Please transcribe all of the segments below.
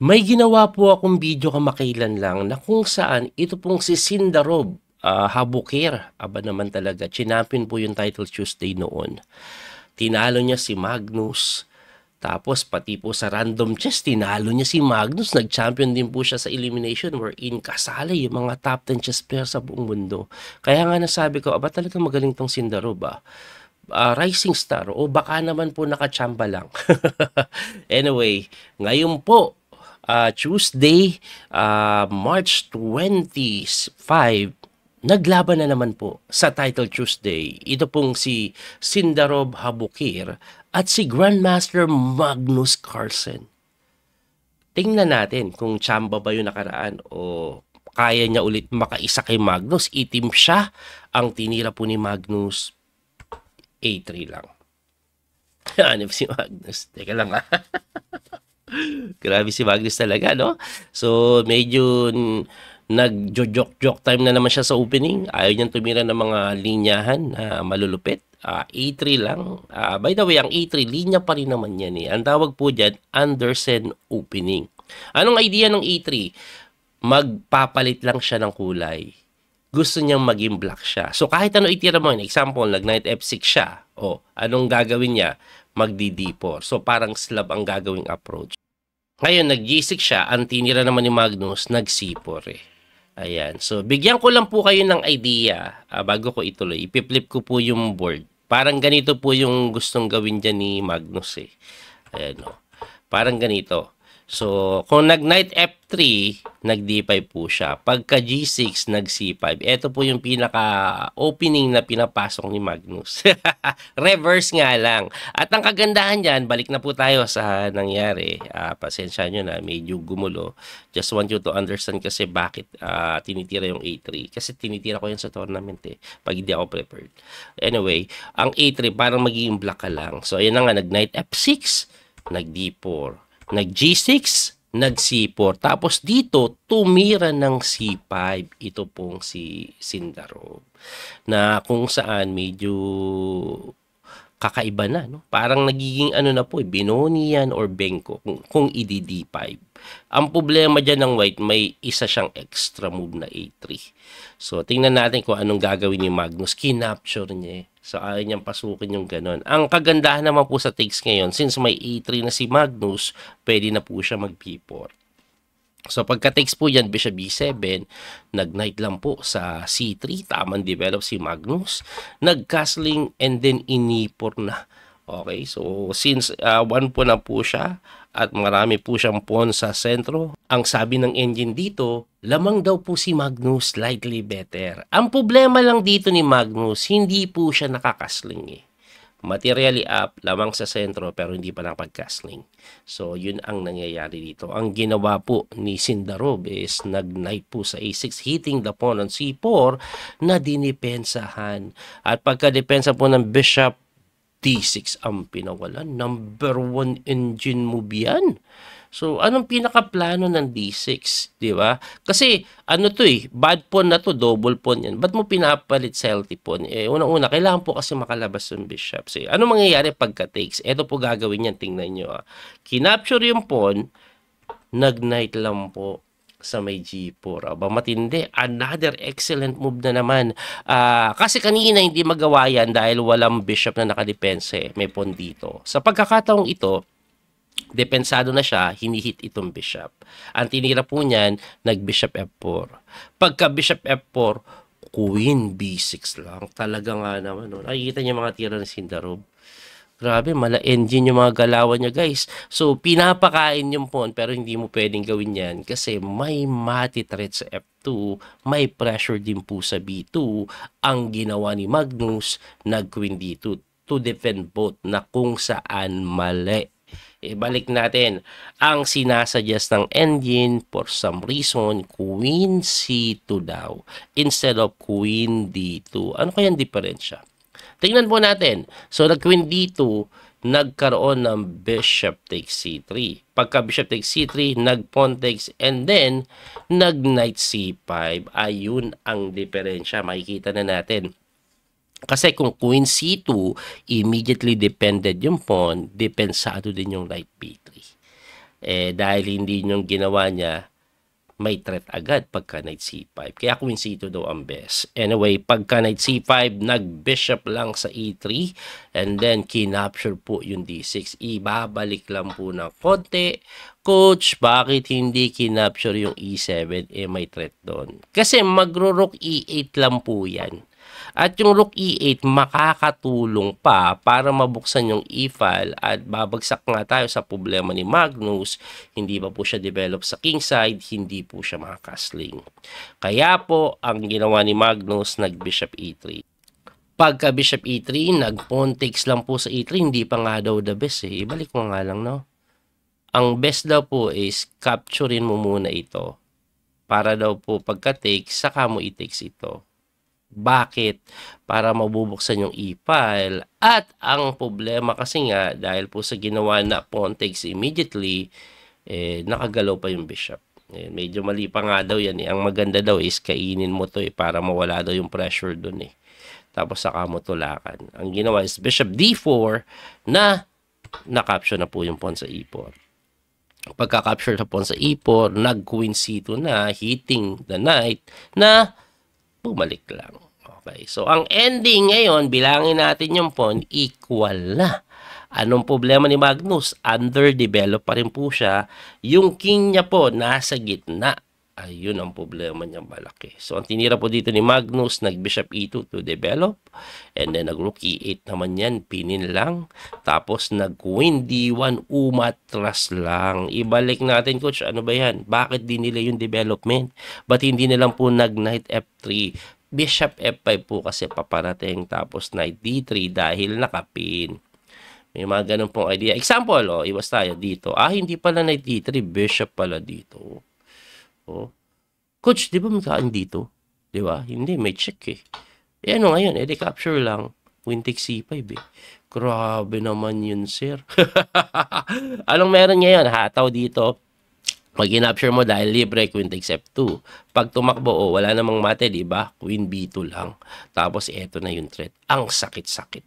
May ginawa po akong video kamakailan lang na kung saan ito pong si Sindarov Habukir, aba naman talaga, chinampion po yung title Tuesday noon. Tinalo niya si Magnus. Tapos pati po sa random chess, tinalo niya si Magnus. Nag-champion din po siya sa elimination wherein kasali yung mga top 10 chess players sa buong mundo. Kaya nga nasabi ko, aba talaga magaling tong Sindarov rising star o baka naman po nakachamba lang. Anyway, ngayon po, Tuesday, March 25, naglaban na naman po sa Title Tuesday. Ito pong si Sindarov Habukir at si Grandmaster Magnus Carlsen. Tingnan natin kung chamba ba yung nakaraan o kaya niya ulit makaisa kay Magnus. Itim siya. Ang tinira po ni Magnus, A3 lang. Ano si Magnus? Teka lang Grabe si Magnus talaga, no? So, medyo nag-joke time na naman siya sa opening. Ayaw niyang tumira ng mga linyahan na malulupit. A3 lang. By the way, ang A3, linya pa rin naman yan eh. Ang tawag po dyan, Andersen opening. Anong idea ng A3? Magpapalit lang siya ng kulay. Gusto niyang maging black siya. So, kahit ano itira mo, example, nag-knight F6 siya. O, anong gagawin niya? Mag-D4. So, parang slab ang gagawing approach. Ngayon, nag-G6 siya, ang tinira naman ni Magnus, nag-C4 eh. Ayan. So, bigyan ko lang po kayo ng idea bago ko ituloy. Ipi-flip ko po yung board. Parang ganito po yung gustong gawin dyan ni Magnus eh. Ayan o. Parang ganito. So, kung nag-knight F3, nag-D5 po siya. Pagka G6, nag-C5. Ito po yung pinaka-opening na pinapasok ni Magnus. Reverse nga lang. At ang kagandahan dyan, balik na po tayo sa nangyari. Pasensya nyo na, medyo gumulo. Just want you to understand kasi bakit tinitira yung A3. Kasi tinitira ko yan sa tournament eh. Pag hindi ako prepared. Anyway, ang A3 parang magiging black ka lang. So, ayan na nga, nag-knight F6, nag-D4. Nag-G6, nag-C4. Tapos dito, tumira ng C5. Ito pong si Sindarov. Na kung saan medyo kakaiba na. No? Parang nagiging ano na po, binoni yan or bengko kung i-D5. Ang problema dyan ng white, may isa siyang extra move na A3. So, tingnan natin kung anong gagawin ni Magnus. Kinapture niya eh. So, ayaw niyang pasukin yung ganon. Ang kagandahan naman po sa takes ngayon, since may A3 na si Magnus, pwede na po siya mag-P4. So, pagka-takes po yan, Bishop B7, nag-knight lang po sa C3, tamang develop si Magnus, nag-castling, and then inipor na. Okay, so since 1 po na po siya, at marami po siyang pawn sa sentro, ang sabi ng engine dito, lamang daw po si Magnus slightly better. Ang problema lang dito ni Magnus, hindi po siya nakakasling eh. Materially up, lamang sa sentro, pero hindi pa nakapag-castling. So, yun ang nangyayari dito. Ang ginawa po ni Sindarov is nag-knight po sa A6, hitting the pawn on C4 na dinipensahan. At pagka-depensa po ng Bishop, D6 ang pinawalan. Number 1 engine move yan. So, anong pinakaplano ng D6? Di ba? Kasi, ano to eh, bad pawn na to, double pawn yan. Ba't mo pinapalit sa healthy pawn? Eh, unang-una, kailangan po kasi makalabas yung bishop. So, ano mangyayari pagka takes? Ito po gagawin yan, tingnan nyo. Kinapture yung pawn, nag-knight lang po sa may G4. Aba, matindi. Another excellent move na naman. Kasi kanina hindi magawa yan dahil walang bishop na nakadepense. May pawn dito. Sa pagkakataong ito, depensado na siya, hinihit itong bishop. Ang tinira po niyan, nag-bishop F4. Pagka bishop F4, queen B6 lang. Talaga nga naman. No? Nakikita niyo mga tira ng Sindarov. Grabe, mala engine yung mga galawan niya, guys. So, pinapakain yung pawn, pero hindi mo pwedeng gawin yan kasi may mati threat sa F2, may pressure din po sa B2. Ang ginawa ni Magnus, nag-queen D2 to defend both na kung saan mali. Balik natin. Ang sinasuggest ng engine, for some reason, queen C2 daw instead of queen D2. Ano kaya ang diferensya? Tingnan po natin. So, nag-queen D2, nagkaroon ng bishop takes C3. Pagka bishop takes C3, nag-pawn takes, and then, nag-knight C5. Ayun ang diferensya. Makikita na natin. Kasi kung queen C2, immediately depended yung pawn, depensado din yung knight B3. dahil hindi yung ginawa niya, may threat agad pagka knight c5. Kaya queen c2 daw ang best. Anyway, pagka knight c5, nag-bishop lang sa e3 and then kinapture po yung d6. Ibabalik lang po ng konti. Coach, bakit hindi kinapture yung e7? May threat doon. Kasi magro-rook e8 lang po yan. At yung rook e8 makakatulong pa para mabuksan yung e-file at babagsak nga tayo sa problema ni Magnus. Hindi pa po siya develop sa king side, hindi po siya makakasling. Kaya po ang ginawa ni Magnus, nag-bishop e3. Pagka bishop e3, nag-pawn takes lang po sa e3, hindi pa nga daw the best eh. Ibalik mo nga lang, no? Ang best daw po is capturein mo muna ito. Para daw po pagka-take, saka mo i-takes ito. Bakit? Para mabubuksan yung e-file. At ang problema kasi nga, dahil po sa ginawa na pawn takes immediately, nakagalaw pa yung bishop. Medyo mali pa nga daw yan. Ang maganda daw is kainin mo to para mawala daw yung pressure dun eh. Tapos saka mo tulakan. Ang ginawa is bishop d4 na na-capture na po yung pawn sa e4. Pagka-capture na pawn sa e4, nag-queen c2 na, hitting the knight na bumalik lang. Okay. So, ang ending ngayon, bilangin natin yung pawn, equal na. Anong problema ni Magnus? Underdeveloped pa rin po siya. Yung king niya po, nasa gitna. Ayun ang problema niya malaki. So, ang tinira po dito ni Magnus, nag-bishop e2 to develop. And then, nag-rook e8 naman yan, pinin lang. Tapos, nag-queen d1, umatras lang. Ibalik natin, coach, ano ba yan? Bakit di nila yung development? Ba't hindi nilang po nag-knight f3? Bishop f5 po kasi paparating. Tapos, knight d3 dahil nakapin. May mga ganun pong idea. Example, iwas tayo dito. Hindi pala knight d3, bishop pala dito. Coach, di ba may kaan dito? Di ba? Hindi, may check eh. Ano ngayon? Capture lang. Queen takes c5 eh. Grabe naman yun, sir. Anong meron ngayon? Hataw dito. Pag in-capture mo dahil libre, queen takes f2. Pag tumakbo, wala namang mate, di ba? Queen b2 lang. Tapos, eto na yung threat. Ang sakit-sakit.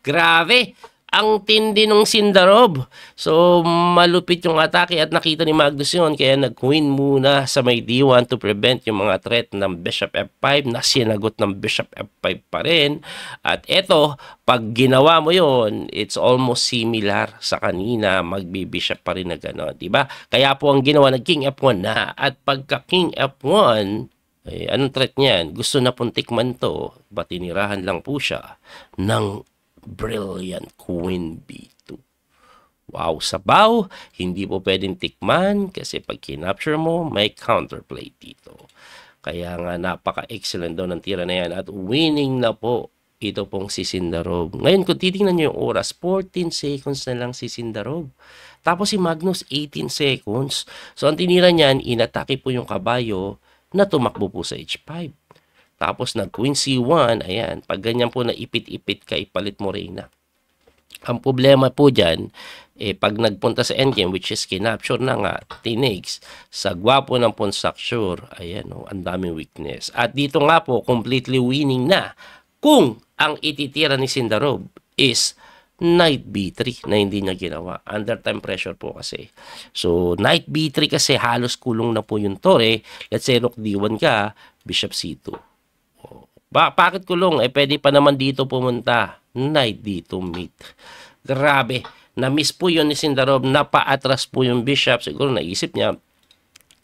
Grabe! Ang tindi ng Sindarov. So, malupit yung atake at nakita ni Magnus yun. Kaya nag-queen muna sa may d1 to prevent yung mga threat ng bishop f5 na sinagot ng bishop f5 pa rin. At eto, pag ginawa mo yon, it's almost similar sa kanina. Magbi-bishop pa rin na gano'n. Diba? Kaya po ang ginawa, nag-king f1 na. At pagka king f1, anong threat niyan? Gusto na pong tikman to. Batinirahan lang po siya ng brilliant queen b2. Wow, sabaw. Hindi po pwedeng tikman kasi pag kinapture mo, may counterplay dito. Kaya nga napaka-excellent daw ng tira na yan at winning na po ito pong si Sindarov. Ngayon kung titingnan nyo yung oras, 14 seconds na lang si Sindarov. Tapos si Magnus 18 seconds. So ang tinira niyan, inatake po yung kabayo na tumakbo po sa h5. Tapos nag-queen c1, ayan, pag ganyan po na ipit-ipit ka, ipalit mo reyna. Ang problema po dyan, pag nagpunta sa endgame, which is kinapture na nga, tinigs, sa gwapo ng pawn structure, ayan, ang daming weakness. At dito nga po, completely winning na kung ang ititira ni Sindarov is knight b3 na hindi niya ginawa. Under time pressure po kasi. So, knight b3 kasi halos kulong na po yung tore. Let's say rook d1 ka, bishop c2. Bakit kulong? Pwede pa naman dito pumunta. Knight dito mate. Grabe. Na-miss po yun ni Sindarov. Napa-atras po yung bishop. Siguro naisip niya,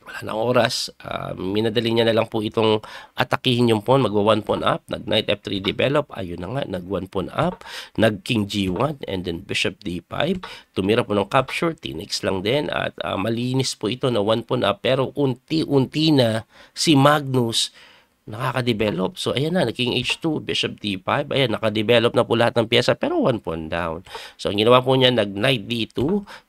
wala nang oras. Minadali niya na lang po itong atakihin yung pawn. Magwa 1 pawn up. Nag-knight f3 develop. Ayun na nga. Nag-1 pawn up. Nag-king g1. And then bishop d5. Tumira po ng capture. Tinex lang din. At malinis po ito na 1 pawn up. Pero unti-unti na si Magnus nakaka-develop. So, ayan na, naging h2, bishop d5. Ayan, naka-develop na po lahat ng pyesa, pero 1 pawn down. So, ang ginawa po niya, nag-knight d2,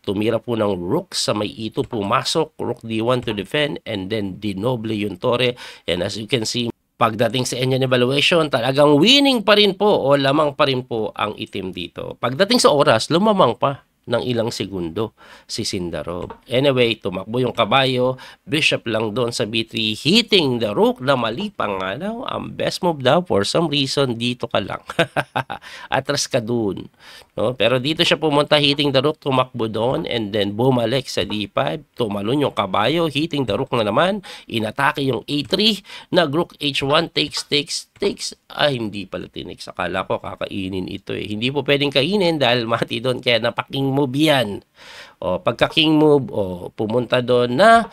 tumira po ng rook sa may e2, pumasok, rook d1 to defend, and then dinoble yung tore. And as you can see, pagdating sa engine evaluation, talagang winning pa rin po o lamang pa rin po ang itim dito. Pagdating sa oras, lumamang pa. ng ilang segundo si Sindarov. Anyway, tumakbo yung kabayo, bishop lang doon sa B3, hitting the rook na mali pa nga daw. Ang best move daw, for some reason, dito ka lang. Atras ka doon. No? Pero dito siya pumunta, hitting the rook, tumakbo doon, and then bumalik sa D5, tumalon yung kabayo, hitting the rook na naman, inatake yung A3, nag-rook H1, takes, ay hindi pala tinex. Akala ko kakainin ito eh. Hindi po pwedeng kainin dahil mati doon, kaya napaking move yan. O pagka king move, o pumunta doon na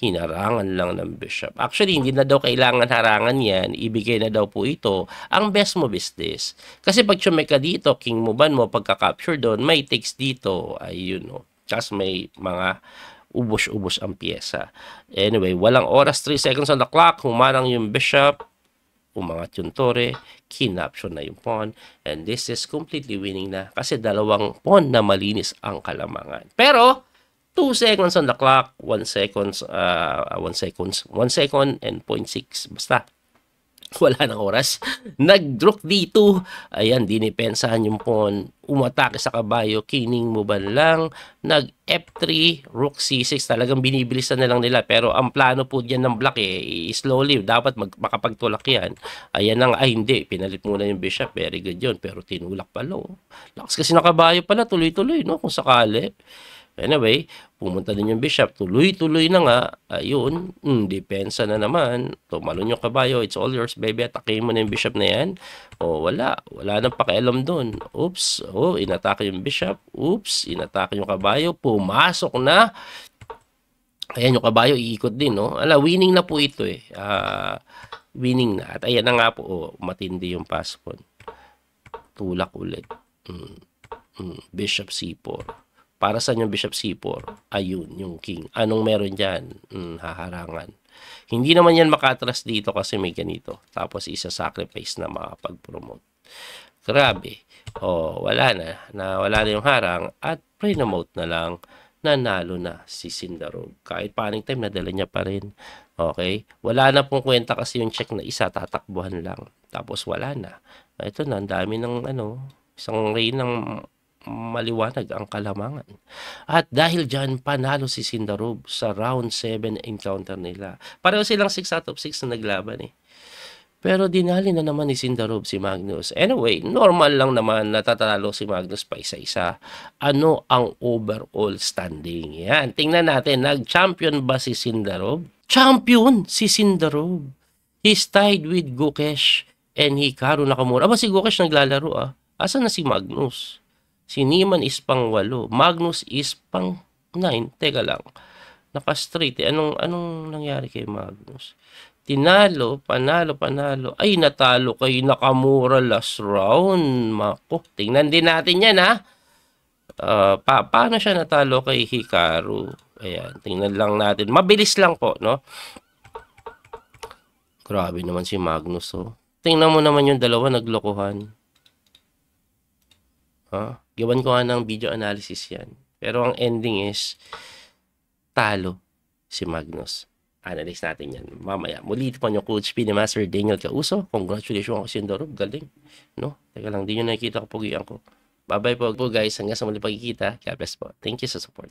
hinarangan lang ng bishop. Actually, hindi na daw kailangan harangan yan. Ibigay na daw po ito. Ang best move is this. Kasi pag ka dito, king movean mo, pagka-capture doon, may takes dito. Ayun o. Kasi may mga ubos-ubos ang pyesa. Anyway, walang oras, 3 seconds on the clock. Humarang yung bishop. Umangat yung tore, kinapture na yung pawn, and this is completely winning na kasi dalawang pawn na malinis ang kalamangan. Pero 2 seconds on the clock, 1 second and 0.6, basta wala nang oras. Nag-rook D2, ayan, dinipensahan yung pawn, umatake sa kabayo, kining mo ba lang, nag-F3, rook C6, talagang binibilisan na lang nila, pero ang plano po dyan ng black slowly, dapat makapagtulak yan. Ayan ang, hindi, pinalit muna yung bishop, very good yun, pero tinulak pala. Lakas kasi ng kabayo pala, tuloy-tuloy, no, kung sakali. Anyway, pumunta din yung bishop, tuloy-tuloy na nga, ayun, depensa na naman, tumalon yung kabayo, it's all yours baby, atake mo na yung bishop na yan, wala nang pakialam doon, oops, inatake yung bishop, oops, inatake yung kabayo, pumasok na, ayan yung kabayo, iikot din, no, winning na po ito eh, winning na, at ayan na nga po, matindi yung pass pawn, tulak ulit, bishop C4, para sa yung bishop C4, ayun, yung king. Anong meron dyan? Haharangan. Hindi naman yan makatras dito kasi may ganito. Tapos isa-sacrifice na makapag-promote. Grabe. Wala na yung harang at pre-promote na lang. Nanalo na si Sindarov. Kahit paning time, nadala niya pa rin. Okay? Wala na pong kwenta kasi yung check na isa, tatakbuhan lang. Tapos wala na. Ito na, ang dami ng isang ray ng maliwanag ang kalamangan. At dahil dyan, panalo si Sindarov sa round 7 encounter nila. Pareho silang 6 out of 6 na naglaban eh. Pero dinali na naman ni Sindarov si Magnus. Anyway, normal lang naman natatalo si Magnus pa isa-isa. Ano ang overall standing? Yan, tingnan natin. Nag-champion ba si Sindarov? Champion si Sindarov. He's tied with Gukesh and Hikaru Nakamura. Si Gukesh naglalaro Asa na si Magnus? Si Niemann is pang 8. Magnus is pang 9. Teka lang. Naka-straight. Anong nangyari kay Magnus? Tinalo, panalo. Ay, natalo kay Nakamura last round. Mako. Tingnan din natin yan, paano siya natalo kay Hikaru? Ayan, tingnan lang natin. Mabilis lang po, no? Grabe naman si Magnus, Tingnan mo naman yung dalawa, naglokohan. Gawan ko nga ng video analysis yan. Pero ang ending is, talo si Magnus. Analyze natin yan mamaya. Muli ito pa yung Coach P ni Master Daniel Causo. Congratulations ako si Sindarov. Galing. No? Teka lang, di nyo nakikita ko pugian ko. Bye-bye po guys. Hanggang sa muli pagkikita. God bless po. Thank you sa support.